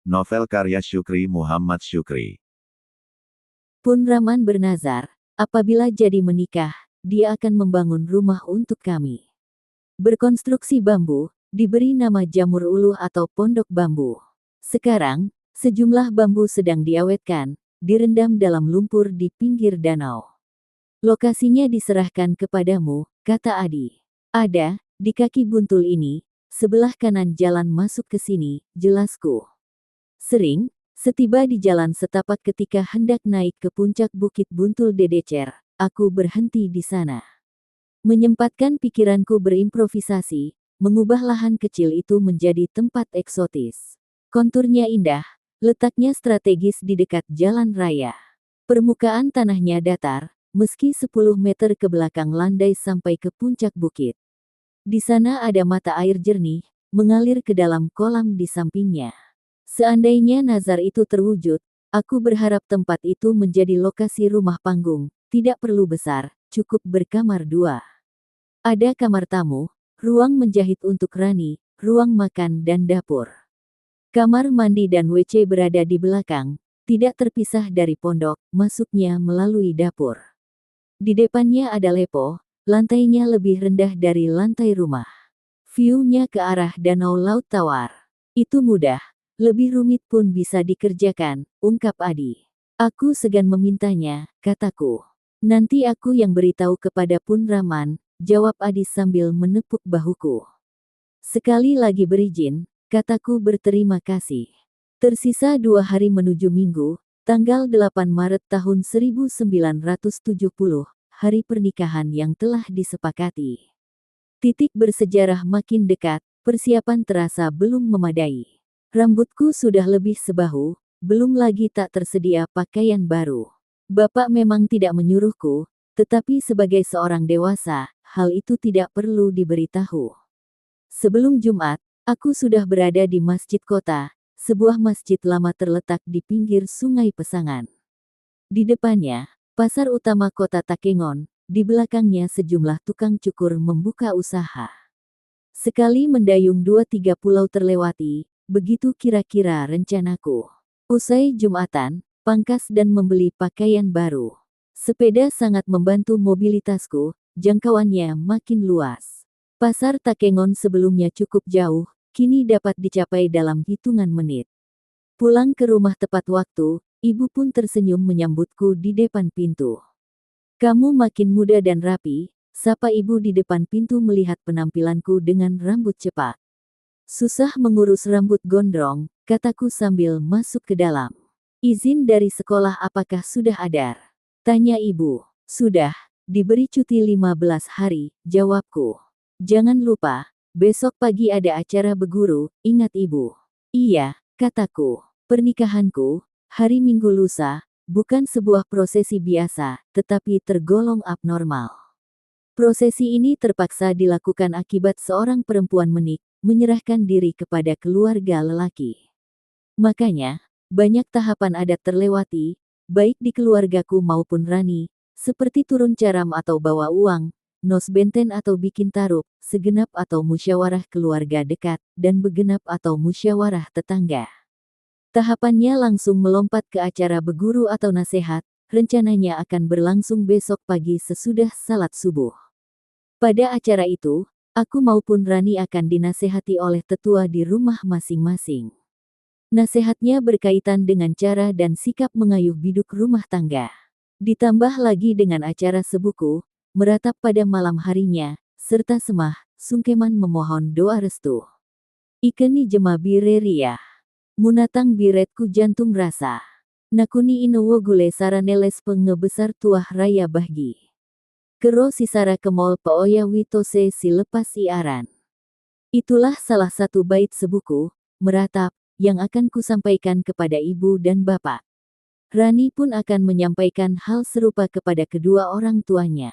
Novel karya Syukri Muhammad Syukri. Pun Rahman bernazar, apabila jadi menikah, dia akan membangun rumah untuk kami. Berkonstruksi bambu, diberi nama Jamur Ulu atau Pondok Bambu. Sekarang, sejumlah bambu sedang diawetkan, direndam dalam lumpur di pinggir danau. Lokasinya diserahkan kepadamu, kata Adi. Ada, di kaki buntul ini, sebelah kanan jalan masuk ke sini, jelasku. Sering, setiba di jalan setapak ketika hendak naik ke puncak Bukit Buntul Dedecer, aku berhenti di sana. Menyempatkan pikiranku berimprovisasi, mengubah lahan kecil itu menjadi tempat eksotis. Konturnya indah, letaknya strategis di dekat jalan raya. Permukaan tanahnya datar, meski 10 meter ke belakang landai sampai ke puncak bukit. Di sana ada mata air jernih, mengalir ke dalam kolam di sampingnya. Seandainya nazar itu terwujud, aku berharap tempat itu menjadi lokasi rumah panggung, tidak perlu besar, cukup berkamar 2. Ada kamar tamu, ruang menjahit untuk Rani, ruang makan dan dapur. Kamar mandi dan WC berada di belakang, tidak terpisah dari pondok, masuknya melalui dapur. Di depannya ada lepo, lantainya lebih rendah dari lantai rumah. View-nya ke arah danau Laut Tawar. Itu mudah. Lebih rumit pun bisa dikerjakan, ungkap Adi. Aku segan memintanya, kataku. Nanti aku yang beritahu kepada Pun Rahman, jawab Adi sambil menepuk bahuku. Sekali lagi berizin, kataku berterima kasih. Tersisa 2 hari menuju Minggu, tanggal 8 Maret tahun 1970, hari pernikahan yang telah disepakati. Titik bersejarah makin dekat, persiapan terasa belum memadai. Rambutku sudah lebih sebahu, belum lagi tak tersedia pakaian baru. Bapak memang tidak menyuruhku, tetapi sebagai seorang dewasa, hal itu tidak perlu diberitahu. Sebelum Jumat, aku sudah berada di Masjid Kota, sebuah masjid lama terletak di pinggir Sungai Pesangan. Di depannya, pasar utama kota Takengon, di belakangnya sejumlah tukang cukur membuka usaha. Sekali mendayung 2-3 pulau terlewati, begitu kira-kira rencanaku. Usai Jumatan, pangkas dan membeli pakaian baru. Sepeda sangat membantu mobilitasku, jangkauannya makin luas. Pasar Takengon sebelumnya cukup jauh, kini dapat dicapai dalam hitungan menit. Pulang ke rumah tepat waktu, ibu pun tersenyum menyambutku di depan pintu. Kamu makin muda dan rapi, sapa ibu di depan pintu melihat penampilanku dengan rambut cepat. Susah mengurus rambut gondrong, kataku sambil masuk ke dalam. Izin dari sekolah apakah sudah ada? Tanya ibu. Sudah, diberi cuti 15 hari, jawabku. Jangan lupa, besok pagi ada acara beguru, ingat ibu. Iya, kataku. Pernikahanku, hari Minggu lusa, bukan sebuah prosesi biasa, tetapi tergolong abnormal. Prosesi ini terpaksa dilakukan akibat seorang perempuan menyerahkan diri kepada keluarga lelaki. Makanya, banyak tahapan adat terlewati, baik di keluargaku maupun Rani, seperti turun caram atau bawa uang, nos benten atau bikin tarup, segenap atau musyawarah keluarga dekat, dan begenap atau musyawarah tetangga. Tahapannya langsung melompat ke acara beguru atau nasihat, rencananya akan berlangsung besok pagi sesudah salat subuh. Pada acara itu, aku maupun Rani akan dinasehati oleh tetua di rumah masing-masing. Nasihatnya berkaitan dengan cara dan sikap mengayuh biduk rumah tangga. Ditambah lagi dengan acara sebuku, meratap pada malam harinya, serta semah, sungkeman memohon doa restu. Ikeni jema bireria. Munatang biretku jantung rasa. Nakuni inowo gule saraneles pengebesar tuah raya bahgi. Kero sisara kemol peoya witose si lepas siaran. Itulah salah satu bait sebuku, meratap, yang akan kusampaikan kepada ibu dan bapak. Rani pun akan menyampaikan hal serupa kepada kedua orang tuanya.